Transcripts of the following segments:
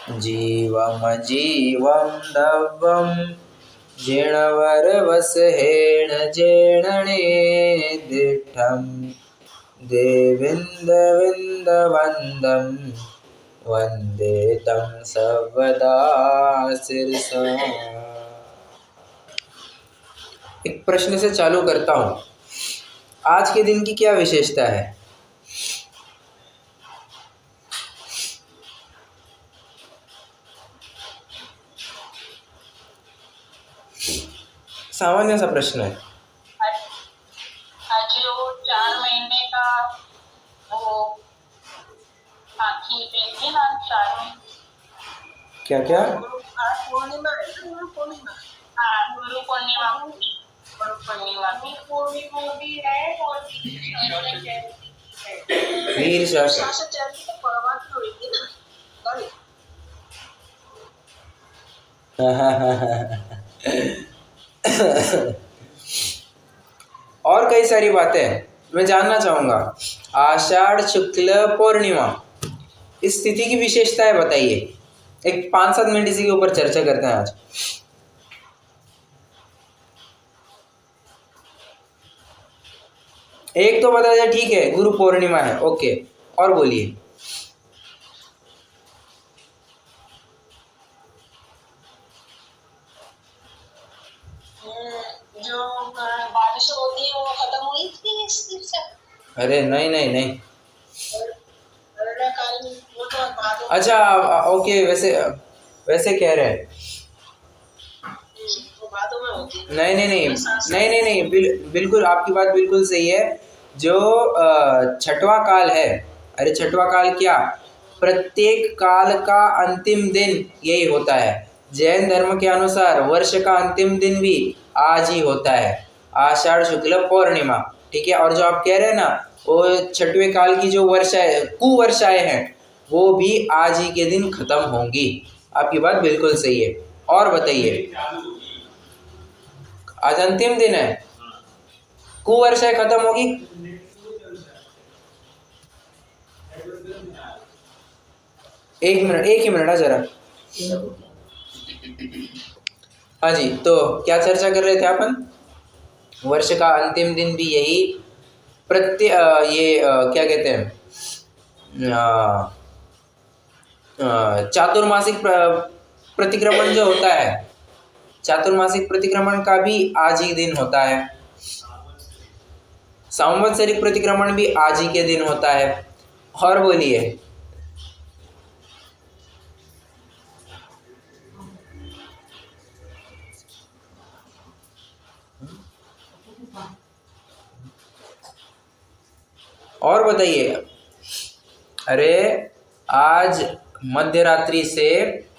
जीवमजीवं दव्वं जिणवरवसहेण जेणणे दिष्ठं देविन्दविन्दवन्दं वन्दे तं सर्वदा शिरसा। एक प्रश्न से चालू करता हूँ। आज के दिन की क्या विशेषता है? सामान्य सा प्रश्न है। आज वो 4 महीने का वो आखिरी पे थे ना 4 महीने। क्या क्या? आज पूर्णिमा है, गुरु पूर्णिमा। हाँ, गुरु पूर्णिमा। गुरु पूर्णिमा भी है और वीर शासन शासन जयंती तो परवाह की होगी ना कल। और कई सारी बातें मैं जानना चाहूंगा। आषाढ़ शुक्ल पूर्णिमा, इस तिथि की विशेषताएं बताइए। एक 5-7 मिनट इसी के ऊपर चर्चा करते हैं आज। एक तो बता दिया, ठीक है, गुरु पूर्णिमा है, ओके, और बोलिए। जो बारिश होती है वो खत्म हुई थी इस दिन से। अरे नहीं नहीं नहीं, कोरोना काल में वो तो बाद में अच्छा, ओके, वैसे वैसे कह रहे हैं। वो बातों में होती है। नहीं नहीं नहीं नहीं नहीं नहीं, बिल्कुल आपकी बात बिल्कुल सही है। जो छठवां काल है, अरे छठवां काल क्या, प्रत्येक काल का अंतिम दिन यही होता है। जैन धर्म के अनुसार वर्ष का अंतिम दिन भी आज ही होता है, आषाढ़ शुक्ल पूर्णिमा, ठीक है। और जो आप कह रहे हैं ना, वो छठवें काल की जो वर्षाएं, कुवर्षाएं हैं, वो भी आज ही के दिन खत्म होंगी। आपकी बात बिल्कुल सही है। और बताइए, आज अंतिम दिन है, कुवर्षा खत्म होगी। एक ही मिनट है जरा। हाँ जी, तो क्या चर्चा कर रहे थे अपन? वर्ष का अंतिम दिन भी यही क्या कहते हैं, चातुर्मासिक प्रतिक्रमण जो होता है, चातुर्मासिक प्रतिक्रमण का भी आज ही दिन होता है। संवत्सरिक प्रतिक्रमण भी आज ही के दिन होता है। और बोलिए। और बताइए। अरे आज मध्य रात्रि से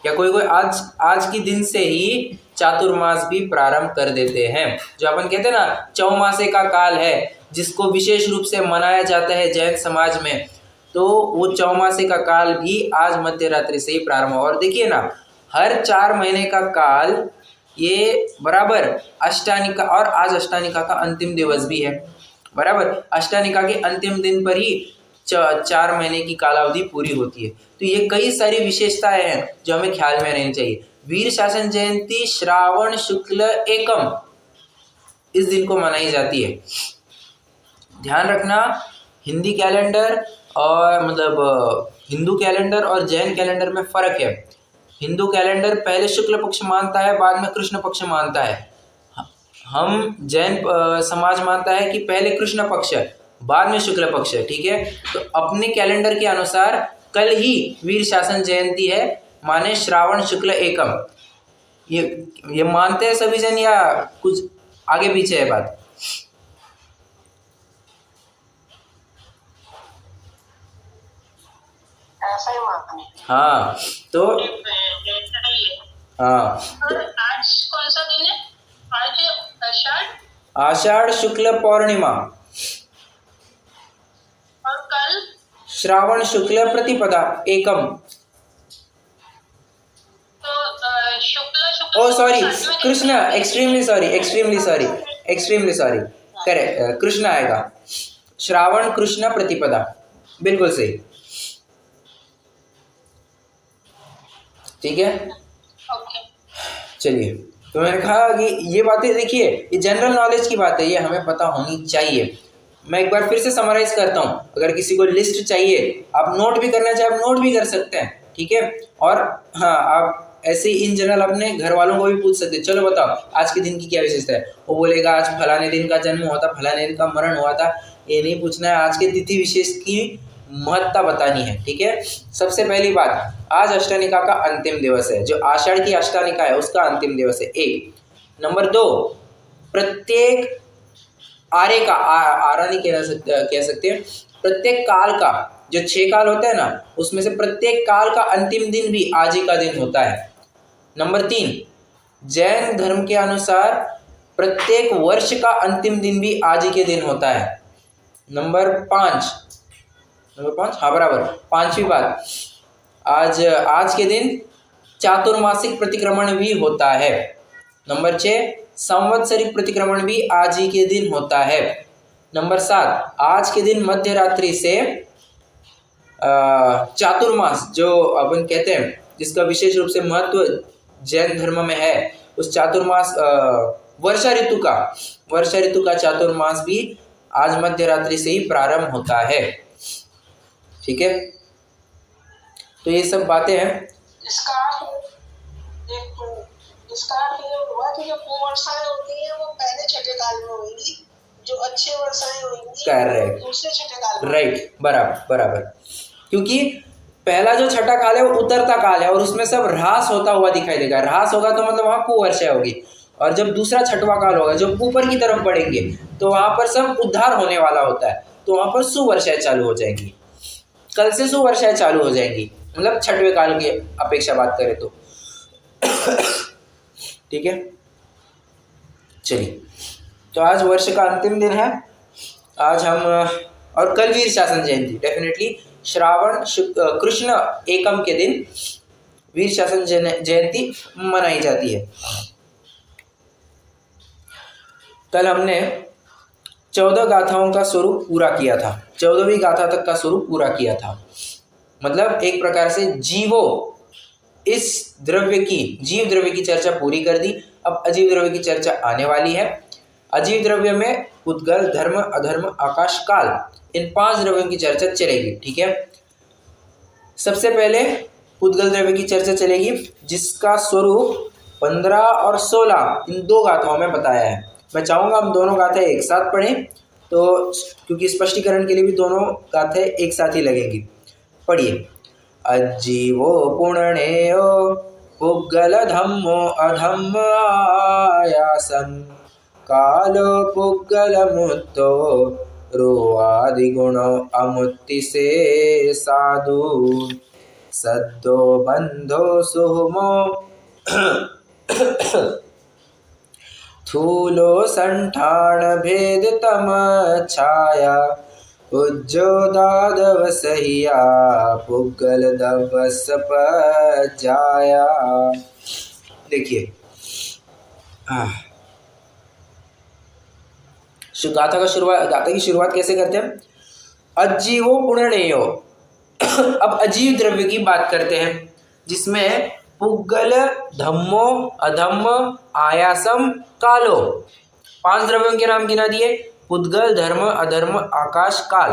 या कोई आज आज की दिन से ही चातुर्मास भी प्रारंभ कर देते हैं। जो अपन कहते हैं ना, चौमासे का काल है, जिसको विशेष रूप से मनाया जाता है जैन समाज में, तो वो चौमासे का काल भी आज मध्य रात्रि से ही प्रारंभ हो। और देखिए ना, हर 4 महीने का काल ये बराबर अष्टानिका, और आज अष्टानिका का अंतिम दिवस भी है, बराबर अष्टानिका के अंतिम दिन पर ही 4 महीने की कालावधि पूरी होती है। तो ये कई सारी विशेषताएं हैं जो हमें ख्याल में रहनी चाहिए। वीर शासन जयंती श्रावण शुक्ल एकम इस दिन को मनाई जाती है। ध्यान रखना, हिंदी कैलेंडर और हिंदू कैलेंडर और जैन कैलेंडर में फर्क है। हिंदू कैलेंडर पहले शुक्ल पक्ष मानता है, बाद में कृष्ण पक्ष मानता है। हम जैन समाज मानता है कि पहले कृष्ण पक्ष है, बाद में शुक्ल पक्ष है, ठीक है। तो अपने कैलेंडर के अनुसार कल ही वीर शासन जयंती है, माने श्रावण शुक्ल एकम। ये मानते हैं सभी जन या कुछ आगे पीछे है बात? ऐसा ही मानते हैं। हाँ, तो हाँ, और आज कौन सा दिन है? आज आषाढ़ शुक्ल पूर्णिमा और कल श्रावण शुक्ल प्रतिपदा एकम। तो शुक्ल ओ सॉरी, कृष्ण, एक्सट्रीमली सॉरी, करेक्ट, कृष्ण आएगा। श्रावण कृष्ण प्रतिपदा, बिल्कुल सही। ठीक है, ओके। चलिए। तो मैंने कहा कि ये बातें देखिए, ये जनरल नॉलेज की बात है, ये हमें पता होनी चाहिए। मैं एक बार फिर से समराइज करता हूँ, अगर किसी को लिस्ट चाहिए, आप नोट भी करना चाहे आप नोट भी कर सकते हैं, ठीक है। और हाँ, आप ऐसे ही इन जनरल अपने घर वालों को भी पूछ सकते हैं, चलो बताओ आज के दिन की क्या विशेषता है। वो बोलेगा आज फलाने दिन का जन्म हुआ था, फलाने दिन का मरण हुआ था। ये नहीं पूछना है, आज के तिथि विशेष की महत्ता बतानी है, ठीक है। सबसे पहली बात, आज अष्टनिका का अंतिम दिवस है, जो आषाढ़ की अष्टनिका है उसका अंतिम दिवस है, एक। नंबर 2, प्रत्येक आर्य का आरा नहीं कह सकते, प्रत्येक काल का, जो 6 काल होता है ना, उसमें से प्रत्येक काल का अंतिम दिन भी आज ही का दिन होता है। नंबर 3, जैन धर्म के अनुसार प्रत्येक वर्ष का अंतिम दिन भी आज ही के दिन होता है। नंबर 5, हाँ बराबर, 5वीं बात, आज के दिन चातुर्मासिक प्रतिक्रमण भी होता है। नंबर 6, संवत्सरिक प्रतिक्रमण भी आज ही के दिन होता है। नंबर 7, आज के दिन मध्य रात्रि से चातुर्मास जो अपन कहते हैं, जिसका विशेष रूप से महत्व जैन धर्म में है, उस चातुर्मास वर्षा ऋतु का चातुर्मास भी आज मध्य रात्रि से ही प्रारंभ होता है, ठीक है। तो ये सब बातें हैं। इसका ये हुआ कि जो कुवर्षाएं होती हैं वो पहले छठे काल में होंगी, जो अच्छे वर्षाएं होंगी करेक्ट, दूसरे छठे काल में। राइट, बराबर, क्योंकि पहला जो छठा काल है वो उतरता काल है और उसमें सब ह्रास होता हुआ दिखाई देगा। ह्रास होगा तो मतलब वहाँ कुवर्षा होगी, और जब दूसरा छठवां काल होगा, जब ऊपर की तरफ बढ़ेंगे, तो वहाँ पर सब उद्धार होने वाला होता है, तो वहाँ पर सुवर्षाएं चालू हो जाएंगी। कल से सुवर्षाएं चालू हो जाएंगी, मतलब छठवें काल की अपेक्षा बात करें तो, ठीक है। चलिए, तो आज वर्ष का अंतिम दिन है, आज हम, और कल वीर शासन जयंती, डेफिनेटली श्रावण कृष्ण एकम के दिन वीर शासन जयंती मनाई जाती है। कल हमने 14 गाथाओं का स्वरूप पूरा किया था, 14वीं गाथा तक का स्वरूप पूरा किया था। मतलब एक प्रकार से जीव द्रव्य की चर्चा पूरी कर दी। अब अजीव द्रव्य की चर्चा आने वाली है। अजीव द्रव्य में उद्गल, धर्म, अधर्म, आकाश, काल, इन 5 द्रव्यों की चर्चा चलेगी, ठीक है। सबसे पहले उद्गल द्रव्य की चर्चा चलेगी, जिसका स्वरूप 15 और 16 इन 2 गाथाओं में बताया है। मैं चाहूँगा हम दोनों गाथाएं एक साथ पढ़ें, तो क्योंकि स्पष्टीकरण के लिए भी दोनों गाथाएं एक साथ ही लगेंगी। पढ़िए। अजीवो पुण्यो पुग्गल धम्मो अधम्म आयासं कालो पुग्गल मुत्तो रोआदिगुणो अमुत्ति से साधु सद्दो बंधो सुहुमो थूलो संठान भेद तम छाया उज्जो दादव सहिया पुग्गल दवस जाया। देखिए, गाथा की शुरुआत कैसे करते हैं? अजीवो पुण्यो। अब अजीव द्रव्य की बात करते हैं, जिसमें पुग्गल, धम्मो, अधम्म, आयासम, कालो, 5 द्रव्यों के नाम गिना दिए। पुद्गल, धर्म, अधर्म, आकाश, काल।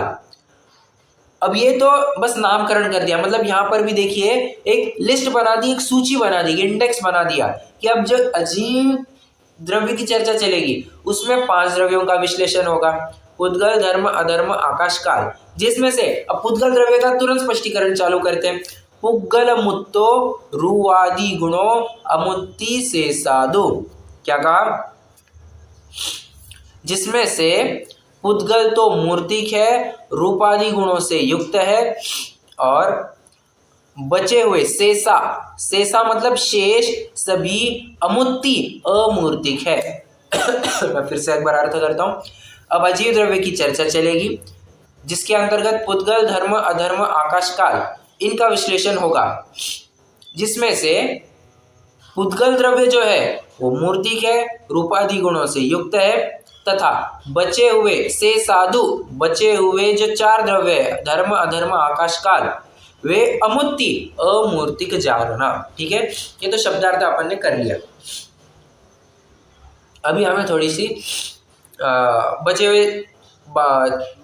अब ये तो बस नामकरण कर दिया, मतलब यहाँ पर भी देखिए एक लिस्ट बना दी, एक सूची बना दी, इंडेक्स बना दिया कि अब जो अजीव द्रव्य की चर्चा चलेगी उसमें 5 द्रव्यों का विश्लेषण होगा, पुद्गल, धर्म, अधर्म, आकाश, काल। जिसमें से अब पुद्गल द्रव्य का तुरंत स्पष्टीकरण चालू करते हैं। पुग्गल मुत्तो रुवादि गुणों अमुत्ति से साधु। क्या कहा? जिसमें से पुद्गल तो मूर्तिक है, रूपादि गुणों से युक्त है, और बचे हुए शेषा मतलब शेष, सभी अमुत्ति अमूर्तिक है। मैं फिर से एक बार अर्थ करता हूँ। अब अजीव द्रव्य की चर्चा चलेगी, जिसके अंतर्गत पुद्गल, धर्म, अधर्म, आकाश, काल, इनका विश्लेषण होगा। जिसमें से पुद्गल द्रव्य जो है वो मूर्तिक है, रूपादि गुणों से युक्त है, तथा बचे हुए से साधु, बचे हुए जो 4 द्रव्य है, धर्म, अधर्म, आकाश, काल, वे अमूर्ति अमूर्तिक जालना। ठीक है, ये तो शब्दार्थ अपन ने कर लिया। अभी हमें थोड़ी सी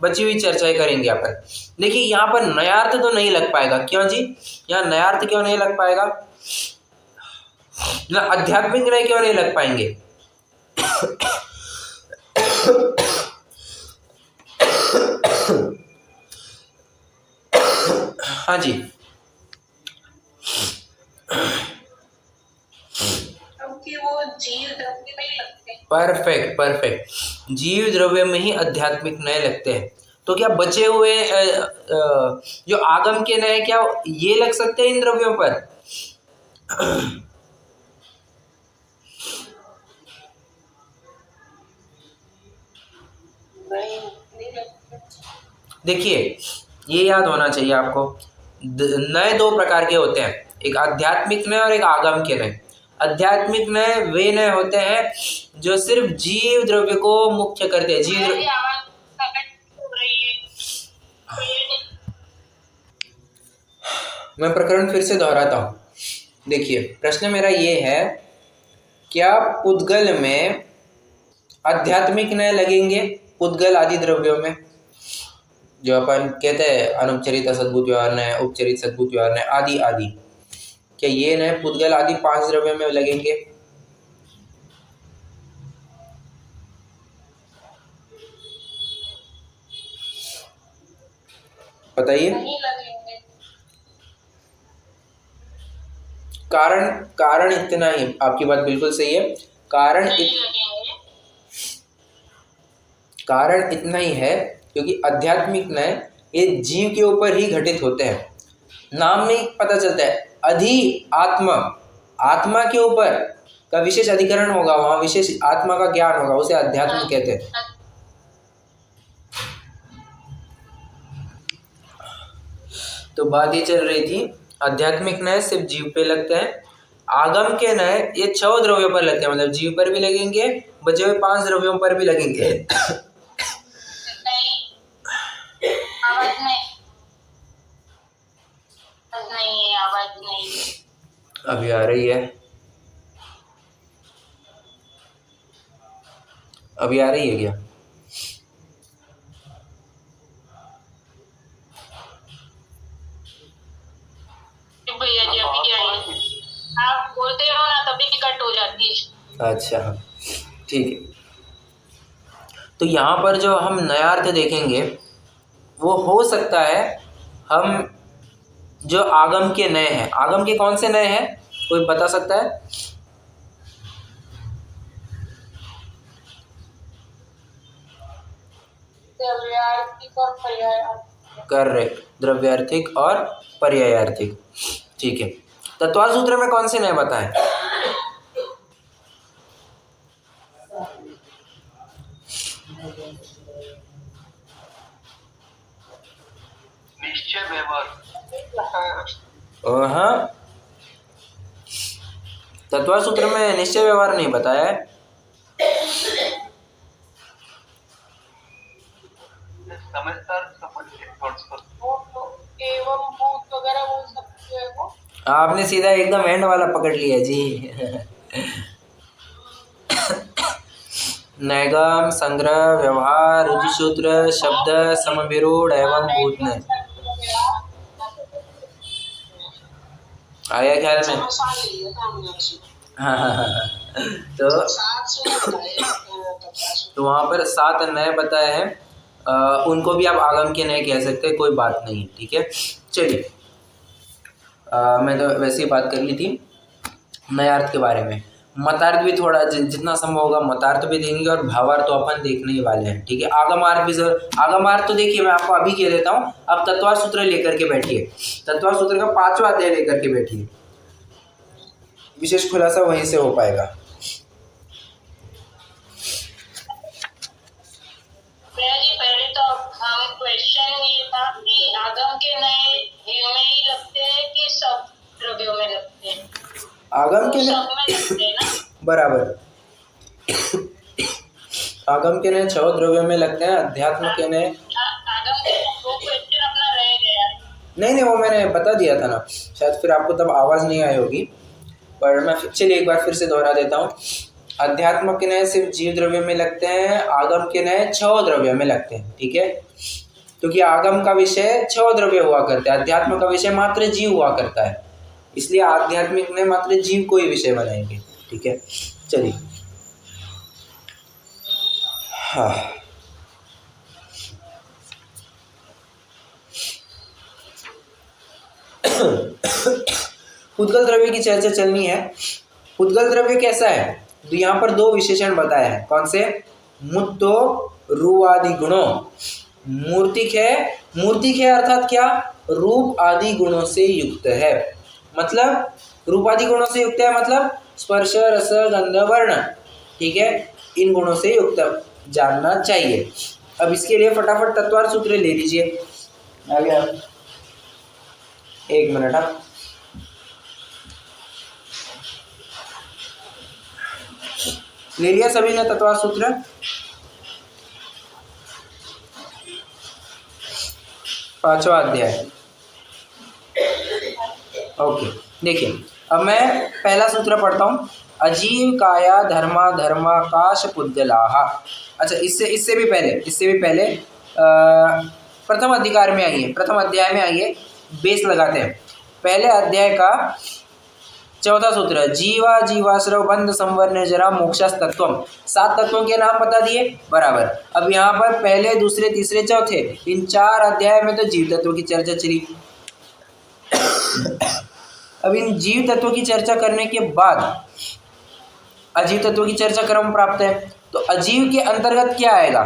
बची हुई चर्चाएं करेंगे अपन। देखिए यहाँ पर नयार्थ तो नहीं लग पाएगा, क्यों जी? यहाँ नयार्थ क्यों नहीं लग पाएगा? ना आध्यात्मिक नय क्यों नहीं लग पाएंगे? हाँ जी, क्योंकि वो जीव द्रव्य में ही लगते हैं। परफेक्ट परफेक्ट, जीव द्रव्य में ही आध्यात्मिक नय लगते हैं। तो क्या बचे हुए जो आगम के नय, क्या ये लग सकते हैं इन द्रव्यों पर? नहीं लगते। देखिए ये याद होना चाहिए आपको, नय दो प्रकार के होते हैं, एक आध्यात्मिक नय और एक आगम के नय। आध्यात्मिक नय वे नय होते हैं जो सिर्फ जीव द्रव्य को मुख्य करते हैं। जीव द्रव्य, आवाज प्रकट हो रही है। मैं प्रकरण फिर से दोहराता हूँ। देखिए प्रश्न मेरा ये है, क्या पुद्गल में आध्यात्मिक नय लगेंगे? पुद्गल आदि द्रव्यों में जो अपन कहते हैं अनुपचरित सद्भूत व्यवहार नय, उपचरित सद्भूत व्यवहार नय आदि आदि, क्या ये नय पुद्गल आदि 5 द्रव्यों में लगेंगे? बताइए। नहीं लगेंगे। कारण इतना ही, आपकी बात बिल्कुल सही है। कारण इतना ही है क्योंकि आध्यात्मिक नय ये जीव के ऊपर ही घटित होते हैं। नाम में पता चलता है अधि आत्मा, आत्मा के ऊपर का विशेष अधिकरण होगा, वहां विशेष आत्मा का ज्ञान होगा, उसे अध्यात्म कहते हैं। तो बात ये चल रही थी, आध्यात्मिक नय सिर्फ जीव पे लगते हैं, आगम के नय ये 6 द्रव्यों पर लगते हैं, मतलब जीव पर भी लगेंगे, बचे हुए 5 द्रव्यों पर भी लगेंगे। आवाज नहीं, अभी आ रही है, अभी आ रही है क्या? भैया जी अभी क्या है, आप बोलते हो ना तभी कट हो जाती है। अच्छा ठीक है, तो यहाँ पर जो हम नयार्थ देखेंगे वो हो सकता है हम जो आगम के नय हैं, आगम के कौन से नय हैं कोई बता सकता है? द्रव्यार्थिक और पर्यायार्थिक। करेक्ट, द्रव्यार्थिक और पर्यायार्थिक। ठीक है, तत्वाल सूत्र में कौन से नय बताएं? निश्चय व्यवहार। हाँ, तत्वाल सूत्र में निश्चय व्यवहार नहीं बताया है। एवं भूत वगैरह वो सब जो है वो आपने सीधा एकदम एंड वाला पकड़ लिया जी। नैगम, संग्रह, व्यवहार, रुचिसूत्र, शब्द, समविरूढ़ एवं भूतनय। आया ख्याल में? हाँ। तो वहाँ पर 7 नय बताए हैं, उनको भी आप आगम के नय कह सकते हैं, कोई बात नहीं। ठीक है, चलिए मैं तो वैसे ही बात कर ली थी नयार्थ के बारे में। मतार्थ भी थोड़ा जितना संभव होगा मतार्थ भी देंगे और भावार्थ तो अपन देखने ही वाले हैं। ठीक है, आगमार्थ भी आगमार्थ तो देखिए मैं आपको अभी कह देता हूँ, अब तत्वार सूत्र लेकर के बैठिए, तत्वार सूत्र का 5वां अध्याय लेकर के बैठिए, विशेष खुलासा वहीं से हो पाएगा। पहले तो हम क्वेश्चन ये था कि आगम के नए में ही लगते हैं कि सब द्रव्यों में लगते हैं? आगम के सब में लगते हैं ना? बराबर, आगम के नए 6 द्रव्यों में लगते हैं, अध्यात्म के नए आगम के 2 क्वेश्चन अपना रह गया। नहीं वो मैंने बता दिया था ना, शायद फिर आपको तब आवाज़ नहीं आई होगी, पर मैं चलिए एक बार फिर से दोहरा देता हूँ। अध्यात्म के नए सिर्फ जीव द्रव्य में लगते हैं, आगम के नए 6 द्रव्य में लगते हैं, ठीक है। क्योंकि आगम का विषय 6 द्रव्य हुआ करता है, अध्यात्म का विषय मात्र जीव हुआ करता है, इसलिए आध्यात्मिक में मात्र जीव को ही विषय बनाएंगे, ठीक है। चलिए हाँ, उद्गल द्रव्य की चर्चा चलनी है। उद्गल द्रव्य कैसा है, तो यहाँ पर 2 विशेषण बताए हैं। कौन से? मुत्तो रूपादि गुणों। मूर्तिक है अर्थात क्या? रूप आदि गुणों से युक्त है। मतलब रूपादि गुणों से युक्त है मतलब स्पर्श रस गंध वर्ण, ठीक है, इन गुणों से युक्त जानना चाहिए। अब इसके लिए फटाफट तत्वार्थ सूत्र ले लीजिए। आ गया, 1 मिनट। आप ले लिया सभी ने तत्वार्थ सूत्र? पांचवा अध्याय। ओके, देखिए अब मैं पहला सूत्र पढ़ता हूँ। अजीव काया धर्मा धर्माकाश पुद्गलाः। अच्छा, इससे भी पहले प्रथम अधिकार में आइए, प्रथम अध्याय में आइए, बेस लगाते हैं। पहले अध्याय का 4था सूत्र, जीवा जीवाश्रव बंध संवर्ण जरा मोक्षस्तत्वम। 7 तत्वों के नाम बता दिए बराबर। अब यहाँ पर पहले दूसरे तीसरे चौथे, इन 4 अध्याय में तो जीव तत्वों की चर्चा चली। अब इन जीव तत्वों की चर्चा करने के बाद अजीव तत्वों की चर्चा क्रम प्राप्त है। तो अजीव के अंतर्गत क्या आएगा?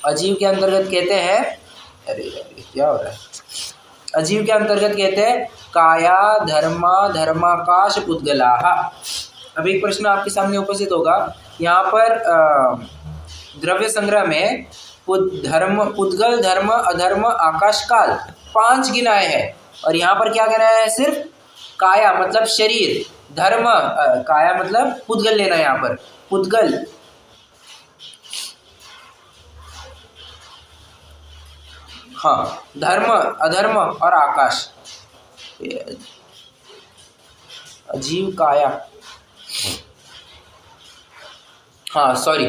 अजीव के अंतर्गत कहते हैं, अरे क्या हो रहा है, अजीव के अंतर्गत कहते हैं काया धर्मा धर्माकाश पुद्गलाः। अब एक प्रश्न आपके सामने उपस्थित होगा, यहाँ पर द्रव्य संग्रह में पुद्गल धर्म अधर्म आकाश काल 5 गिनाए हैं, और यहाँ पर क्या कहना है? सिर्फ काया मतलब शरीर, धर्म काया मतलब पुद्गल लेना है, यहाँ पर पुद्गल, हाँ, धर्म अधर्म और आकाश, अजीव काया, हाँ सॉरी,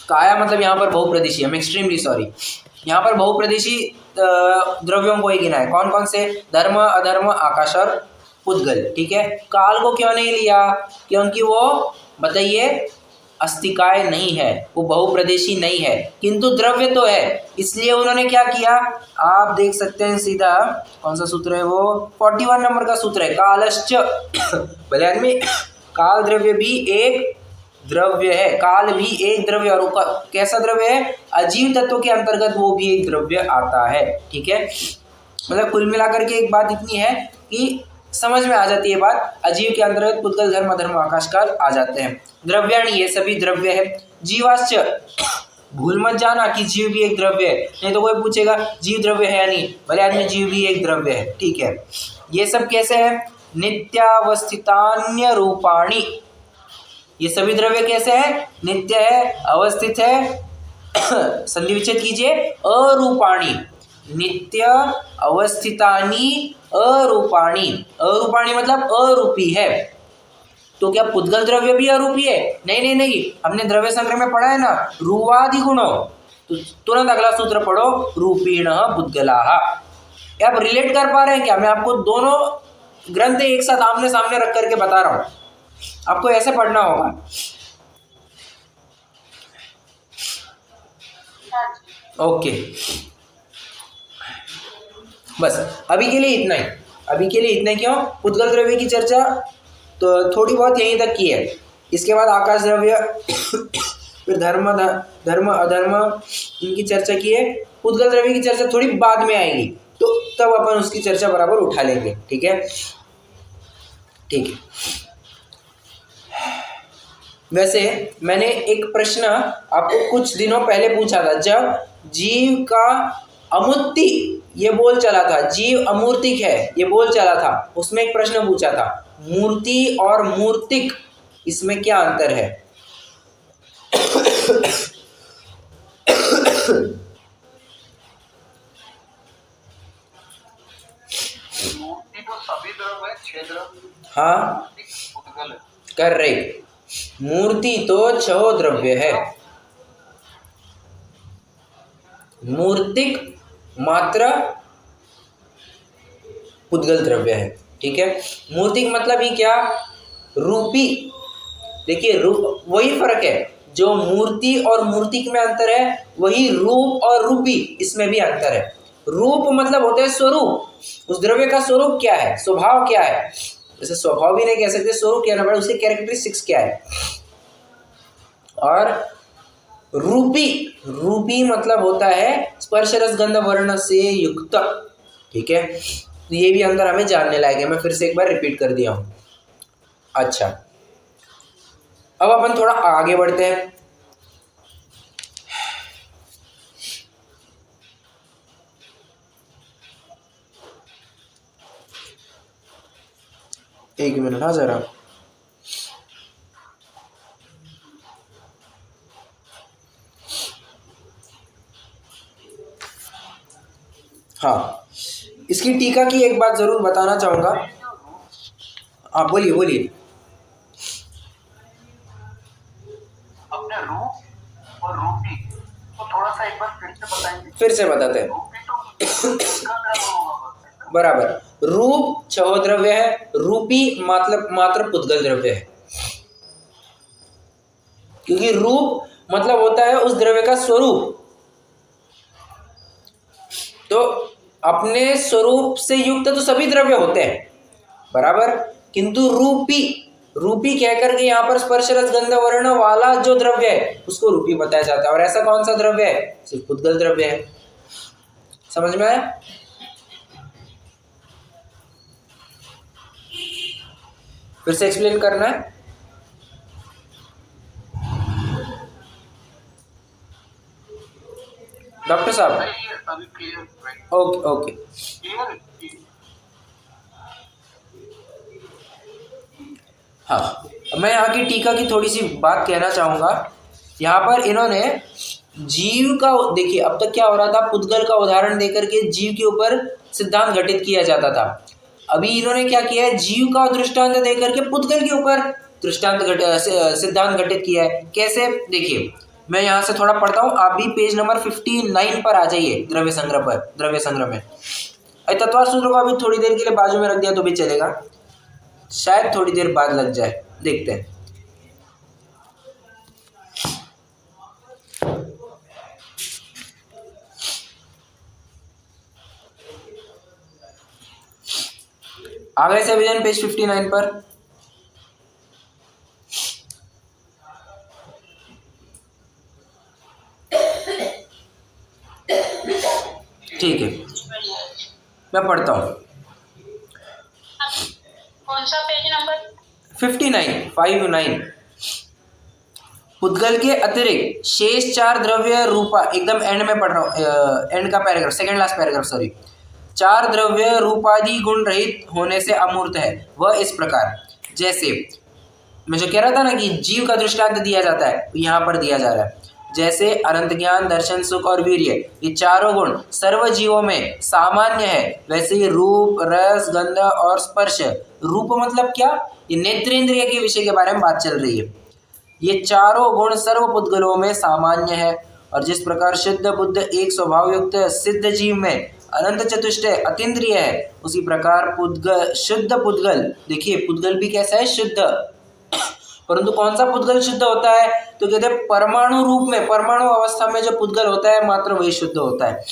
काया मतलब यहाँ पर बहुप्रदेशी, हम एक्सट्रीमली सॉरी, यहाँ पर बहुप्रदेशी द्रव्यों को ही गिना है। कौन कौन से? धर्म अधर्म आकाश और पुद्गल, ठीक है। काल को क्यों नहीं लिया? क्योंकि वो बताइए अस्तिकाय नहीं है, वो बहुप्रदेशी नहीं है, किंतु द्रव्य तो है, इसलिए उन्होंने क्या किया? आप देख सकते हैं सीधा, कौन सा सूत्र है वो? 41 नंबर का सूत्र है, कालश्च। भले आदमी, काल द्रव्य भी एक द्रव्य है, काल भी एक द्रव्य, और कैसा द्रव्य है? अजीव तत्व के अंतर्गत वो भी एक द्रव्य आता है, ठीक है। मतलब कुल मिलाकर के एक बात इतनी है कि समझ में आ जाती है बात, अजीव के अंतर्गत पुद्गल धर्म धर्म आकाश काल आ जाते हैं। द्रव्याणी, ये सभी द्रव्य है। जीवाश्च, भूल मत जाना कि जीव भी एक द्रव्य है, नहीं तो कोई पूछेगा जीव द्रव्य है या नहीं, भले आदमी जीव भी एक द्रव्य है, ठीक है। ये सब कैसे है? नित्यावस्थितान्य रूपाणी, ये सभी द्रव्य कैसे है? नित्य है, अवस्थित है, संधि विच्छेद कीजिए, अरूपाणी, नित्य अवस्थितानी अरूपाणी, अरूपाणी मतलब अरूपी है। तो क्या पुद्गल द्रव्य भी अरूपी है? नहीं, हमने द्रव्य संग्रह में पढ़ा है ना, रूपादि गुणों। तो तुरंत अगला सूत्र पढ़ो, रूपीण पुद्गलाः। आप रिलेट कर पा रहे हैं क्या? मैं आपको दोनों ग्रंथ एक साथ आमने सामने रख करके बता रहा हूं, आपको ऐसे पढ़ना होगा। ओके, बस अभी के लिए इतना ही, अभी के लिए इतना ही। क्यों? पुद्गल द्रव्य की चर्चा तो थोड़ी बहुत यहीं तक की है, इसके बाद आकाश द्रव्य फिर धर्म अधर्म इनकी चर्चा की है। पुद्गल द्रव्य की चर्चा थोड़ी बाद में आएगी, तो तब अपन उसकी चर्चा बराबर उठा लेंगे, ठीक है। वैसे मैंने एक प्रश्न आपको कुछ दिनों पहले पूछा था, जब जीव का अमूर्ति ये बोल चला था, जीव अमूर्तिक है ये बोल चला था, उसमें एक प्रश्न पूछा था, मूर्ति और मूर्तिक इसमें क्या अंतर है? हाँ करेक्ट, मूर्ति तो छहो द्रव्य है, मूर्तिक मात्र पुद्गल द्रव्य है। ठीक है, मूर्तिक मतलब ही क्या, रूपी। देखिए रूप वही फर्क है, जो मूर्ति और मूर्तिक में अंतर है वही रूप और रूपी इसमें भी अंतर है। रूप मतलब होता है स्वरूप, उस द्रव्य का स्वरूप क्या है, स्वभाव क्या है, जैसे स्वभाव भी नहीं कह सकते, स्वरूप क्या है, उसके कैरेक्टरिस्टिक्स क्या है। और रूपी, रूपी मतलब होता है स्पर्श रस गंध वर्ण से युक्त। ठीक है, तो ये भी अंदर हमें जानने लायक है, मैं फिर से एक बार रिपीट कर दिया हूं। अच्छा, अब अपन थोड़ा आगे बढ़ते हैं। एक मिनट, हाँ जरा। हाँ, इसकी टीका की एक बात जरूर बताना चाहूंगा। हाँ बोलिए बोलिए। अपने रूप और रूपी तो थोड़ा सा एक बार फिर से बताएंगे। फिर से बताते हैं। रूपी तो बराबर, रूप छहो द्रव्य है, रूपी मतलब मात्र पुद्गल द्रव्य है। क्योंकि रूप मतलब होता है उस द्रव्य का स्वरूप, तो अपने स्वरूप से युक्त तो सभी द्रव्य होते हैं बराबर, किंतु रूपी, रूपी कहकर के यहाँ पर स्पर्श रस गंध वर्ण वाला जो द्रव्य है उसको रूपी बताया जाता है। और ऐसा कौन सा द्रव्य है, सिर्फ पुद्गल द्रव्य है। समझ में आया? फिर से एक्सप्लेन करना है। डॉक्टर साहब ओके ओके। हाँ, मैं यहाँ की टीका की थोड़ी सी बात कहना चाहूँगा। यहाँ पर इन्होंने जीव का, देखिए अब तक क्या हो रहा था, पुद्गल का उदाहरण देकर के जीव के ऊपर सिद्धांत घटित किया जाता था। अभी इन्होंने क्या किया है, जीव का दृष्टांत देकर के पुद्गल के ऊपर सिद्धांत घटित किया है। कैसे, देखिए मैं यहाँ से थोड़ा पढ़ता हूँ, आप भी पेज नंबर 59 पर आ जाइए, द्रव्य संग्रह पर, द्रव्य संग्रह में। तत्वार्थ सूत्र को अभी थोड़ी देर के लिए बाजू में रख दिया तो भी चलेगा, शायद थोड़ी देर बाद लग जाए, देखते हैं। आ गए से विजन पेज 59 पर। ठीक है, मैं पढ़ता हूँ। कौन सा पेज नंबर? 59। पुद्गल के अतिरिक्त शेष चार द्रव्य रूपा, एकदम एंड में पढ़ रहा हूँ, एंड का paragraph, second last paragraph, sorry. चार द्रव्य रूपादि गुण रहित होने से अमूर्त है, वह इस प्रकार, जैसे मैं जो कह रहा था ना कि जीव का दृष्टांत दिया जाता है, यहाँ पर दिया जा रहा है। जैसे अनंत ज्ञान, दर्शन, सुख और वीर्य, ये चारों गुण सर्व जीवों में सामान्य है, वैसे ही रूप, रस, गंध और स्पर्श। रूप मतलब क्या, ये नेत्रेंद्रिय के विषय के बारे में बात चल रही है। ये चारों गुण सर्व पुद्गलों में सामान्य है, और जिस प्रकार शुद्ध बुद्ध एक स्वभाव युक्त सिद्ध जीव में अनंत चतुष्टय अतीन्द्रिय है, उसी प्रकार पुद्गल, शुद्ध पुद्गल, देखिए पुद्गल भी कैसा है, शुद्ध, परंतु कौन सा पुद्गल शुद्ध होता है, तो कहते हैं परमाणु रूप में, परमाणु अवस्था में जो पुद्गल होता है मात्र वही शुद्ध होता है।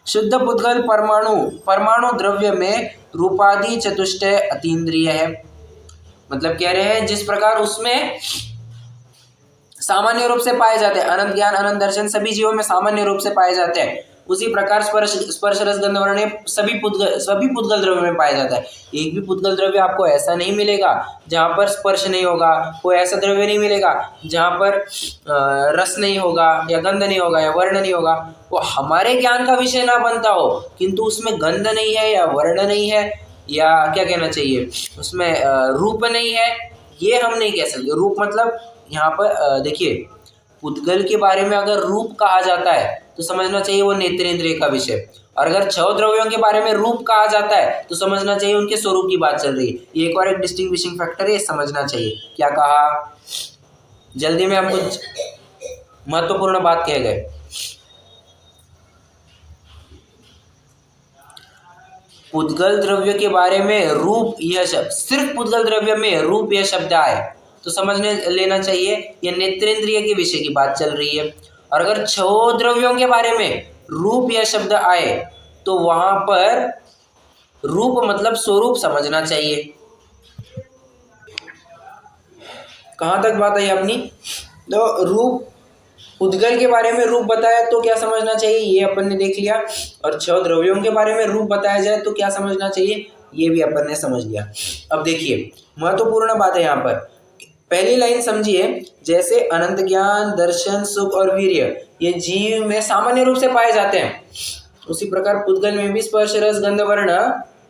शुद्ध पुद्गल परमाणु द्रव्य में रूपादि चतुष्टय अतीन्द्रिय है। मतलब कह रहे हैं जिस प्रकार उसमें सामान्य रूप से पाए जाते हैं, अनंत ज्ञान, अनंत दर्शन सभी जीवों में सामान्य रूप से पाए जाते हैं, उसी प्रकार स्पर्श रस गंध वर्ण सभी पुद्गल द्रव्य में पाया जाता है। एक भी पुद्गल द्रव्य आपको ऐसा नहीं मिलेगा जहाँ पर स्पर्श नहीं होगा, कोई ऐसा द्रव्य नहीं मिलेगा जहाँ पर रस नहीं होगा या गंध नहीं होगा या वर्ण नहीं होगा, वो हमारे ज्ञान का विषय ना बनता हो, किंतु उसमें गंध नहीं है या वर्ण नहीं है या क्या कहना चाहिए, उसमें रूप नहीं है, ये हम नहीं कह सकते। रूप मतलब यहाँ पर देखिए, पुद्गल के बारे में अगर रूप कहा जाता है तो समझना चाहिए वो नेत्रेंद्रिय का विषय। और अगर 6 द्रव्यों के बारे में रूप कहा जाता है तो समझना चाहिए उनके स्वरूप की बात चल रही है। ये एक और एक डिस्टिंग्विशिंग फैक्टर है, समझना चाहिए। क्या कहा? जल्दी में हम कुछ महत्वपूर्ण बात कह गए। पुद्गल द्रव्य के बारे में रूप यह शब्द, सिर्फ पुद्गल द्रव्य में रूप यह शब्द आए तो समझने लेना चाहिए ये नेत्रेंद्रिय के विषय की बात चल रही है। और अगर 6 द्रव्यों के बारे में रूप यह शब्द आए तो वहां पर रूप मतलब स्वरूप समझना चाहिए। कहां तक बात आई अपनी? तो रूप, पुद्गल के बारे में रूप बताया तो क्या समझना चाहिए ये अपन ने देख लिया, और 6 द्रव्यों के बारे में रूप बताया जाए तो क्या समझना चाहिए ये भी अपन ने समझ लिया। अब देखिए महत्वपूर्ण बात है यहाँ पर, पहली लाइन समझिए, जैसे अनंत ज्ञान, दर्शन, सुख और वीर्य ये जीव में सामान्य रूप से पाए जाते हैं, उसी प्रकार पुद्गल में भी स्पर्श, रस, गंध, वर्ण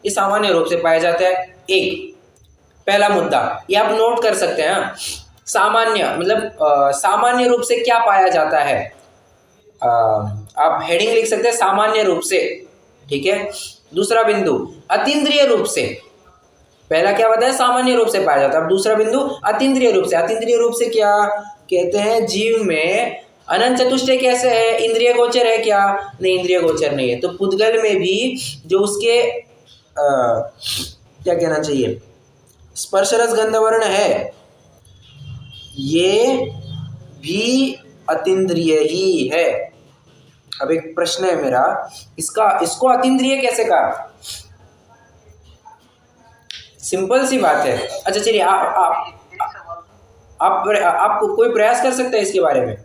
ये सामान्य रूप से पाए जाते हैं। एक पहला मुद्दा ये आप नोट कर सकते हैं। सामान्य मतलब सामान्य रूप से क्या पाया जाता है, आप हेडिंग लिख सकते हैं सामान्य रूप से, ठीक है। दूसरा बिंदु अतीन्द्रिय रूप से, पहला क्या बताया सामान्य रूप से पाया जाता है, अब दूसरा बिंदु अतीन्द्रिय रूप से। अतीन्द्रिय रूप से क्या कहते हैं? जीव में अनंत चतुष्टय कैसे है? इंद्रिय गोचर है क्या? नहीं, इंद्रिय गोचर नहीं है। तो पुद्गल में भी जो उसके क्या कहना चाहिए स्पर्श, रस, गंध, वर्ण है ये भी अतीन्द्रिय ही है। अब एक प्रश्न है मेरा, इसको अतीन्द्रिय कैसे कहा? सिंपल सी बात है। अच्छा चलिए आप कोई प्रयास कर सकते हैं इसके बारे में,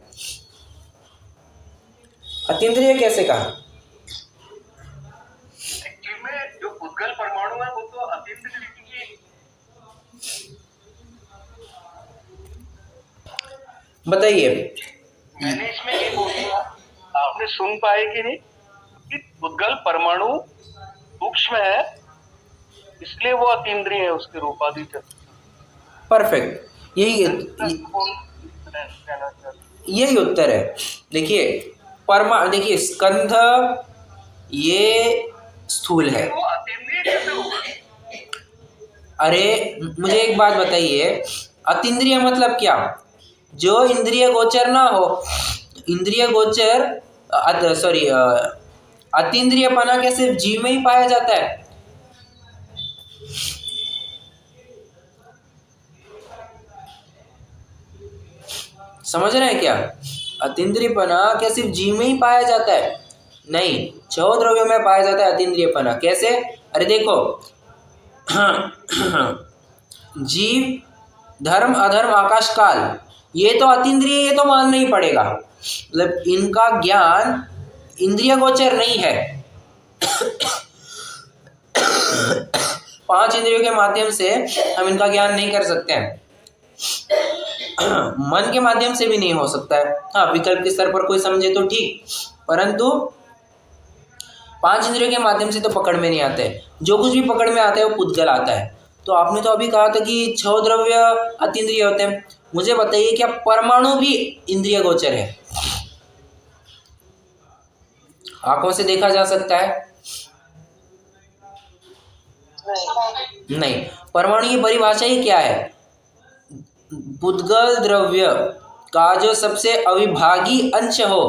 अतीन्द्रिय कैसे कहा? एक्चुअली में जो पुद्गल परमाणु है वो तो अतीन्द्रिय की, बताइए। मैंने इसमें ये बोल दिया, आपने सुन पाए कि नहीं कि पुद्गल परमाणु सूक्ष्म है इसलिए वो अतीन्द्रिय है, उसके रूपाधीन। परफेक्ट, यही उत्तर है। देखिए देखिए स्कंध ये स्थूल है। अरे मुझे एक बात बताइए, अतीन्द्रिय मतलब क्या? जो इंद्रिय गोचर ना हो। इंद्रिय गोचर अतीन्द्रियपना क्या सिर्फ जीव में ही पाया जाता है? समझ रहे हैं क्या? अतीन्द्रियपना क्या सिर्फ जीव में ही पाया जाता है? नहीं, 6 द्रव्यों में पाया जाता है अतीन्द्रियपना। कैसे? अरे देखो जीव, धर्म, अधर्म, आकाश, काल ये तो अतीन्द्रिय, ये तो मानना ही पड़ेगा, मतलब इनका ज्ञान इंद्रिय गोचर नहीं है। 5 इंद्रियों के माध्यम से हम इनका ज्ञान नहीं कर सकते हैं, मन के माध्यम से भी नहीं हो सकता है। हाँ, विकल्प के स्तर पर कोई समझे तो ठीक, परंतु 5 इंद्रियों के माध्यम से तो पकड़ में नहीं आते। जो कुछ भी पकड़ में आता है वो पुद्गल आता है। तो आपने तो अभी कहा था कि 6 द्रव्य अतीन्द्रिय होते हैं। मुझे बताइए क्या परमाणु भी इंद्रिय गोचर है? आंखों से देखा जा सकता है? नहीं। परमाणु की परिभाषा ही क्या है? पुद्गल द्रव्य का जो सबसे अविभागी अंश हो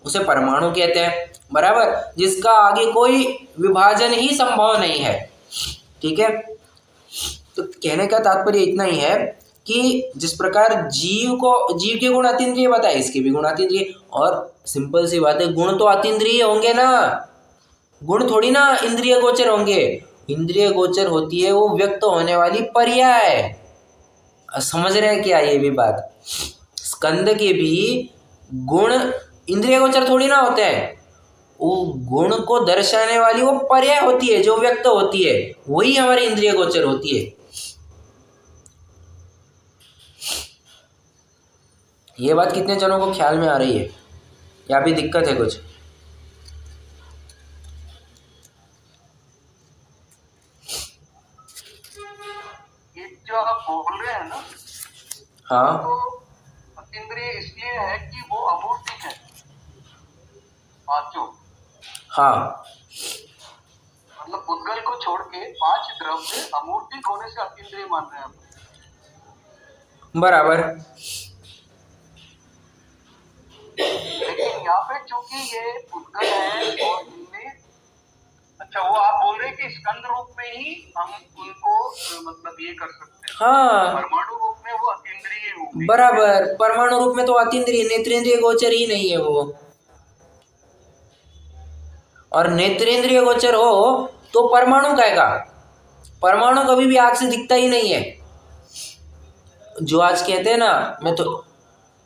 उसे परमाणु कहते हैं, बराबर, जिसका आगे कोई विभाजन ही संभव नहीं है। ठीक है, तो कहने का तात्पर्य इतना ही है कि जिस प्रकार जीव के गुण अतीन्द्रिय बताए, इसके भी गुण अतीन्द्रिय। और सिंपल सी बात है, गुण तो अतीन्द्रिय होंगे ना, गुण थोड़ी ना इंद्रिय गोचर होंगे। इंद्रिय गोचर होती है वो व्यक्त होने वाली पर्याय। समझ रहे हैं क्या ये भी बात? स्कंद के भी गुण इंद्रिय गोचर थोड़ी ना होते हैं, वो गुण को दर्शाने वाली वो पर्याय होती है जो व्यक्त होती है, वही हमारी इंद्रिय गोचर होती है। ये बात कितने जनों को ख्याल में आ रही है या भी दिक्कत है कुछ? ये जो आप बोल रहे हैं ना, हाँ, तो अतीन्द्रिय इसलिए है कि वो अमूर्तिक है पांचों, हाँ मतलब उद्गल को छोड़ के 5 द्रव्य अमूर्तिक होने से अतीन्द्रिय मान रहे हैं आप। बराबर। लेकिन यहाँ पे चूंकि ये उद्गल है और इनमें, अच्छा वो आप बोल रहे हैं कि स्कंद रूप में ही हम उनको मतलब ये कर सकते हैं। हाँ परमाणु रूप में वो अतीन्द्रिय रूप में। बराबर, परमाणु रूप में तो अतीन्द्रिय नेत्रेंद्रिय गोचर ही नहीं है वो, और नेत्रेंद्रिय गोचर हो तो परमाणु कहेगा, परमाणु कभी भी आंख से दिखता ही नहीं है। जो आज कहते हैं ना, मैं तो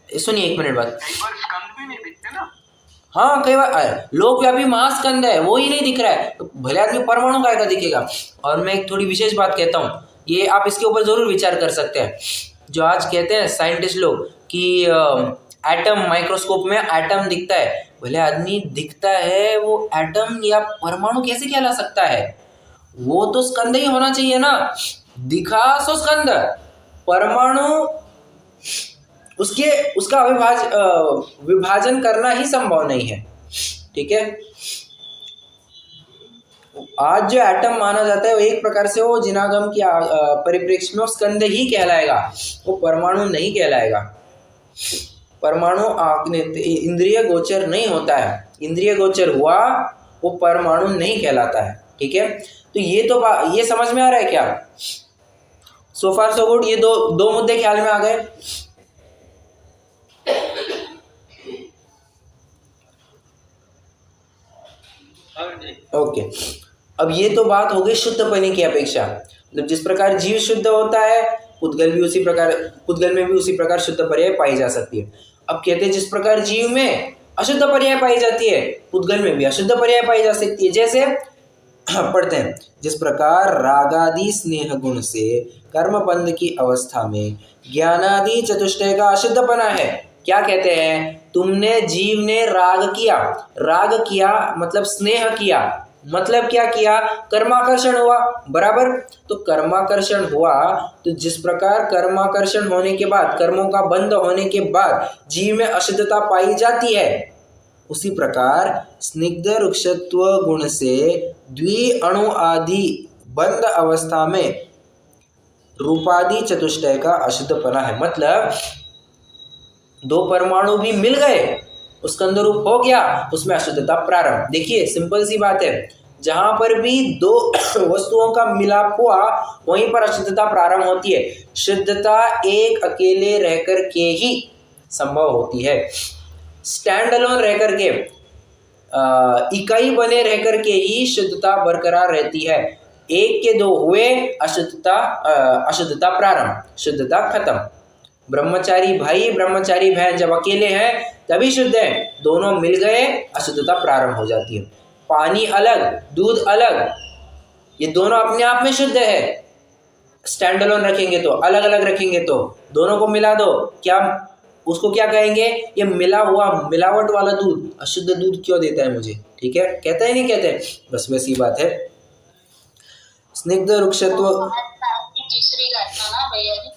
सुनिए एक मिनट बात, कई बार स्कंद भी नहीं दिखते ना। हाँ कई बार लोकव्यापी महास्कंद है वो ही नहीं दिख रहा है, तो भले आदमी परमाणु का दिखेगा। और मैं एक थोड़ी विशेष बात कहता हूँ, ये आप इसके ऊपर जरूर विचार कर सकते हैं। जो आज कहते हैं साइंटिस्ट लोग कि एटम, माइक्रोस्कोप में एटम दिखता है, भले आदमी दिखता है, वो एटम या परमाणु कैसे कहला सकता है? वो तो स्कंद ही होना चाहिए ना, दिखा सो स्कंद, परमाणु उसका विभाजन करना ही संभव नहीं है। ठीक है, आज जो एटम माना जाता है वो एक प्रकार से वो जिनागम की परिप्रेक्ष्य में वो स्कंद ही कहलाएगा, वो परमाणु नहीं कहलाएगा। परमाणु इंद्रिय गोचर नहीं होता है, इंद्रिय गोचर हुआ वो परमाणु नहीं कहलाता है। ठीक है, तो ये समझ में आ रहा है क्या? सो फार सो गुड। ये दो मुद्दे ख्याल में आ गए। ओके, अब ये तो बात हो गई शुद्ध पानी की अपेक्षा, मतलब जिस प्रकार जीव शुद्ध होता है उद्गल में भी उसी प्रकार शुद्ध पर्याय पाई जा सकती है। अब कहते हैं जिस प्रकार जीव में अशुद्ध पर्याय पाई जाती है उद्गल में भी अशुद्ध पर्याय पाई जा सकती है। जैसे पढ़ते हैं, जिस प्रकार रागादि स्नेह गुण से कर्म बंध की अवस्था में ज्ञानादि चतुष्टय का अशुद्धपना है। क्या कहते हैं? तुमने जीव ने राग किया मतलब स्नेह किया, मतलब क्या किया? कर्माकर्षण हुआ। बराबर, तो कर्माकर्षण हुआ, तो जिस प्रकार कर्माकर्षण होने के बाद, कर्मों का बंध होने के बाद जीव में अशुद्धता पाई जाती है, उसी प्रकार स्निग्ध रुक्षत्व गुण से द्विअणु आदि बंध अवस्था में रूपादि चतुष्टय का अशुद्धपना है। मतलब दो परमाणु भी मिल गए, उसका अंदर रूप हो गया, उसमें अशुद्धता प्रारंभ। देखिए सिंपल सी बात है, जहां पर भी दो वस्तुओं का मिलाप हुआ वहीं पर अशुद्धता प्रारंभ होती है। शुद्धता एक अकेले रहकर के ही संभव होती है, स्टैंड अलोन रहकर के, इकाई बने रहकर के ही शुद्धता बरकरार रहती है। एक के दो हुए, अशुद्धता प्रारंभ, शुद्धता खत्म। ब्रह्मचारी भाई ब्रह्मचारी बहन जब अकेले हैं तभी शुद्ध है, दोनों मिल गए अशुद्धता प्रारंभ हो जाती है। पानी अलग, दूध अलग, ये दोनों अपने आप में शुद्ध है। स्टैंड अलोन रखेंगे तो, अलग अलग रखेंगे तो, दोनों को मिला दो, क्या उसको क्या कहेंगे? ये मिला हुआ मिलावट वाला दूध अशुद्ध दूध क्यों देता है मुझे? ठीक है, कहते हैं नहीं कहते? बस वैसी बात है। स्निग्ध रुक्षत्व तीसरी घटना ना भैया जी,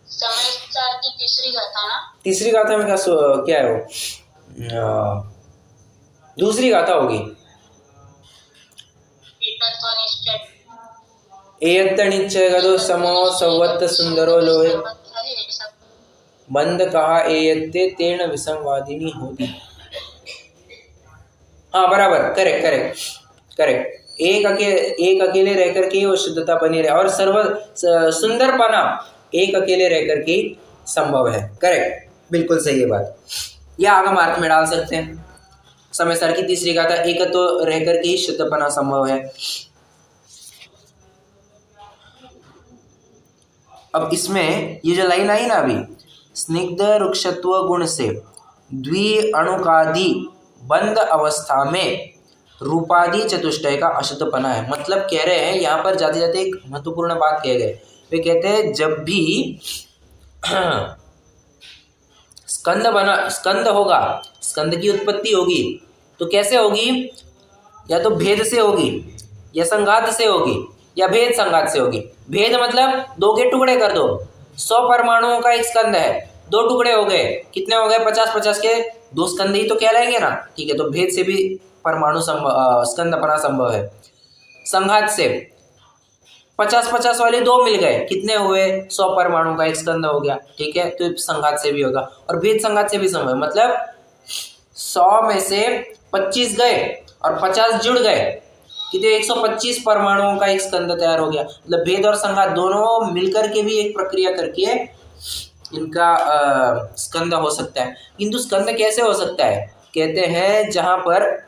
समयसार की तीसरी गाथा ना, तीसरी गाथा में क्या है वो? दूसरी गाथा होगी। एयत्तनिश्चय गदो समो संवत्त सुंदरो लोहे, बंद कहा एयत्ते तेर्ण विसंवादिनी होती। हाँ बराबर, करेक्ट। एक अकेले रहकर के वो शुद्धता बनी रहे, और सुंदरपना एक अकेले रहकर के संभव है। करेक्ट, बिल्कुल सही है बात। यह आगम अर्थ में डाल सकते हैं। समयसार की तीसरी गाथा, एक तो रहकर के ही शुद्धपना संभव है। अब इसमें ये जो लाइन आई ना अभी, स्निग्ध रुक्षत्व गुण से द्विअणुकादि बंद अवस्था में रूपादि चतुष्टय का अशुद्धपना है। मतलब कह रहे हैं यहाँ पर जाते जाते एक महत्वपूर्ण बात कह गए। वे कहते हैं जब भी स्कंद होगा, स्कंद की उत्पत्ति होगी तो कैसे होगी? या तो भेद से होगी, या संघात से होगी, या भेद संघात से होगी। भेद मतलब दो के टुकड़े कर दो, 100 परमाणुओं का एक स्कंद है, दो टुकड़े हो गए, कितने हो गए? 50-50 के दो स्कंद ही तो कहलाएंगे ना, ठीक है। तो भेद से भी परमाणु स्कंद अपना संभव है। संघात से 50-50 वाले दो मिल गए, कितने हुए? 100 परमाणु का एक स्कंद हो गया, ठीक है। तो संघात से भी होगा और भेद संघात से भी संभव है। मतलब 100 में से 25 गए और 50 जुड़ गए, कितने? 125 परमाणुओं का एक स्कंद तैयार हो गया। मतलब भेद और संघात दोनों मिलकर के भी एक प्रक्रिया करके इनका स्कंद हो सकता है। किंतु स्कंद कैसे हो सकता है? कहते हैं जहां पर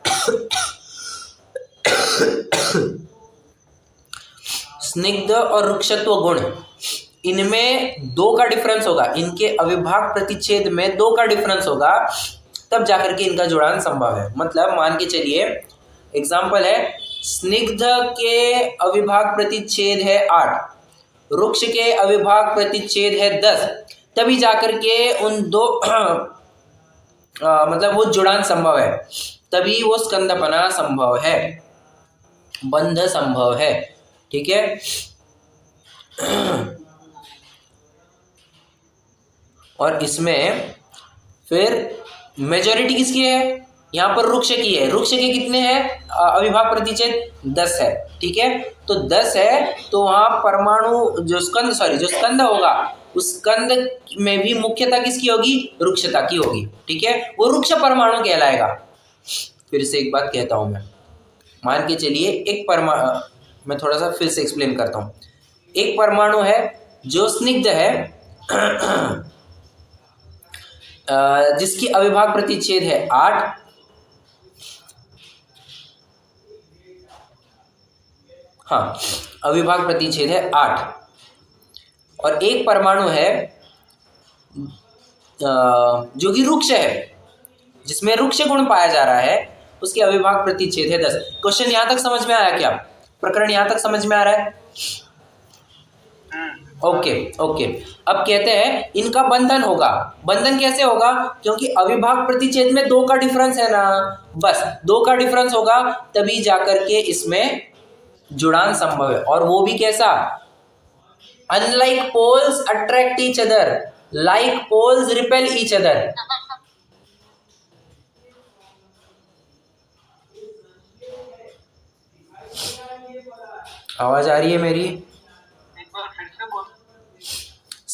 स्निग्ध और रुक्षत्व गुण, इनमें 2 का डिफरेंस होगा, इनके अविभाग प्रतिच्छेद में 2 का डिफरेंस होगा, तब जाकर के इनका जुड़ान संभव है। मतलब मान के चलिए, एग्जाम्पल है, स्निग्ध के अविभाग प्रतिच्छेद है 8, रुक्ष के अविभाग प्रतिच्छेद है 10, तभी जाकर के उन दो मतलब वो जुड़ान संभव है, तभी वो स्कंदपना संभव है, बंध संभव है, ठीक है। और इसमें फिर मेजॉरिटी किसकी है? यहाँ पर रुक्ष की है। रुक्ष के कितने हैं अविभाग प्रतिच्छेद? 10 है, ठीक है। तो 10 है तो वहाँ परमाणु जो स्कंद होगा, उस स्कंद में भी मुख्यता किसकी होगी? रुक्षता की होगी, ठीक है। वो रुक्ष परमाणु कहलाएगा। फिर से एक बात कहता हूँ मैं, मान के चलिए एक परमाणु, मैं थोड़ा सा फिर से एक्सप्लेन करता हूँ। एक परमाणु है जो स्निग्ध है, जिसकी अविभाग प्रतिच्छेद है 8, हाँ, अविभाग प्रतिच्छेद है 8, और एक परमाणु है जो कि रुक्ष है, जिसमें रुक्ष गुण पाया जा रहा है, उसके अविभाग प्रतिच्छेद है 10। क्वेश्चन यहाँ तक समझ में आया क्या? प्रकरण यहाँ तक समझ में आ रहा है? ओके। अब कहते हैं इनका बंधन होगा। बंधन कैसे होगा? क्योंकि अविभाग प्रतिच्छेद में 2 का डिफरेंस है ना, बस 2 का डिफरेंस होगा, तभी जाकर के इसमें जुड़ान संभव है। और वो भी कैसा? Unlike poles attract each other, like poles repel each other. आवाज आ रही है मेरी? एक बार फिर से बोल।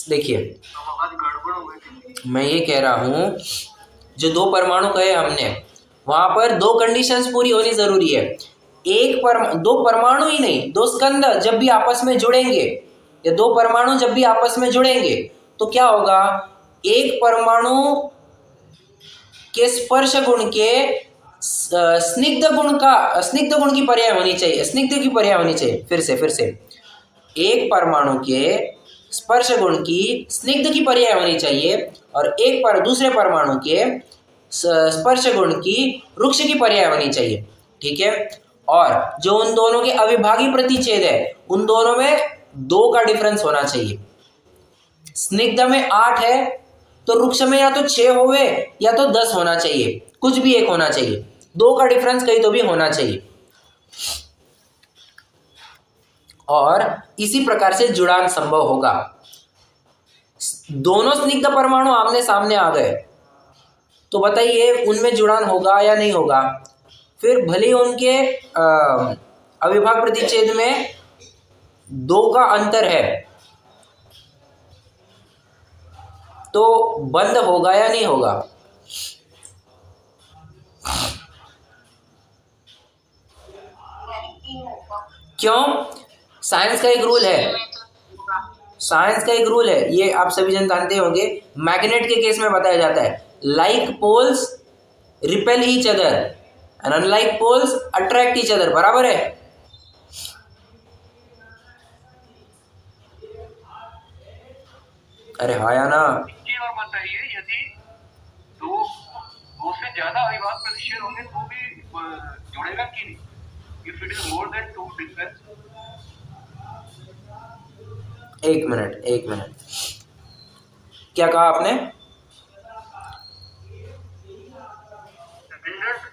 देखिए, आवाज गड़बड़ हो गई। मैं ये कह रहा हूं, जो 2 परमाणु कहे हमने, वहां पर 2 कंडीशंस पूरी होनी जरूरी है। 2 परमाणु ही नहीं, 2 स्कंद जब भी आपस में जुड़ेंगे, या 2 परमाणु जब भी आपस में जुड़ेंगे, तो क्या होगा? एक परमाणु के स्पर्श गुण के स्निग्ध गुण की पर्याय होनी चाहिए, स्निग्ध की पर्याय होनी चाहिए। फिर से एक परमाणु के स्पर्श गुण की स्निग्ध की पर्याय होनी चाहिए, और दूसरे परमाणु के स्पर्श गुण की रुक्ष की पर्याय होनी चाहिए, ठीक है। और जो उन दोनों के अविभागी प्रतिच्छेद है, उन दोनों में 2 का डिफरेंस होना चाहिए। स्निग्ध में 8 है तो रुक्ष में या तो 6 होवे या तो 10 होना चाहिए, कुछ भी एक होना चाहिए, 2 का डिफरेंस कहीं तो भी होना चाहिए। और इसी प्रकार से जुड़ान संभव होगा। दोनों स्निग्ध परमाणु आमने सामने आ गए, तो बताइए उनमें जुड़ान होगा या नहीं होगा? फिर भले उनके अविभाग प्रतिच्छेद में 2 का अंतर है, तो बंद होगा या नहीं होगा? क्यों? साइंस का एक रूल है, ये आप सभी जन जानते होंगे। मैग्नेट के केस में बताया जाता है, like poles repel each other and unlike poles attract each other, बराबर है। अरे हाँ या ना? और बताइए, यदि दो से ज्यादा अविभाग प्रतिच्छेद होंगे तो भी जुड़ेगा कि नहीं? If it is more than 2 difference. एक मिनट, क्या कहा आपने?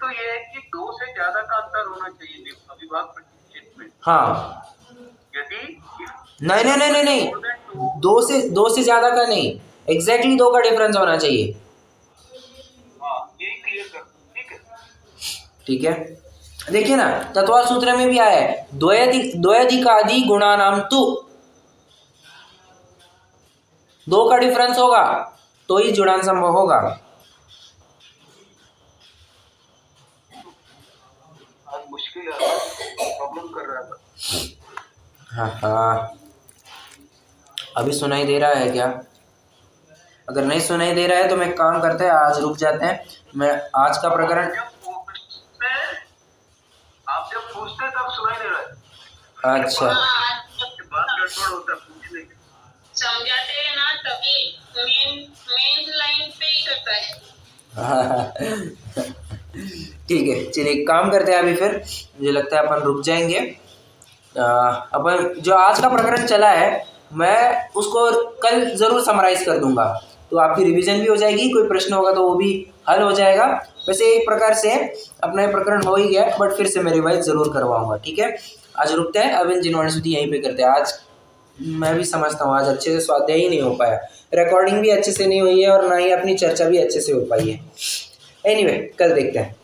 तो ये है कि 2 से ज्यादा का अंतर होना चाहिए अविभाग प्रतिच्छेद में। हाँ, यदि नहीं, 2 से ज्यादा का नहीं, एग्जैक्टली 2 का डिफरेंस होना चाहिए। हाँ, यही क्लियर कर, ठीक है। ठीक है, देखिए ना तत्वार सूत्र में भी आया है द्वयधिकादि गुणानाम तु, 2 का डिफरेंस होगा तो ही जुड़ान संभव होगा। आज मुश्किल है, प्रॉब्लम कर रहा था। हाँ हाँ, अभी सुनाई दे रहा है क्या? अगर नहीं सुनाई दे रहा है तो मैं काम करते हैं, आज रुक जाते हैं। मैं आज का प्रकरण आप जब पूछते तब सुनाई दे रहा है। अच्छा बात गड़बड़ होता है पूछने की। समझाते हैं ना तभी मेन लाइन पे ही करता है। ठीक है, चलिए काम करते हैं अभी। फिर मुझे लगता है अपन रुक जाएंगे। अपन जो आज का प्रकरण चला है मैं उसको कल ज़रूर समराइज कर दूंगा, तो आपकी रिवीजन भी हो जाएगी, कोई प्रश्न होगा तो वो भी हल हो जाएगा। वैसे एक प्रकार से अपना ये प्रकरण हो ही गया, बट फिर से मैं रिवाइज ज़रूर करवाऊंगा। ठीक है, आज रुकते हैं, अब इन जिनवाणी स्तुति यहीं पे करते हैं। आज मैं भी समझता हूँ आज अच्छे से स्वाध्याय ही नहीं हो पाया, रिकॉर्डिंग भी अच्छे से नहीं हुई है और ना ही अपनी चर्चा भी अच्छे से हो पाई है। एनीवे, कल देखते हैं।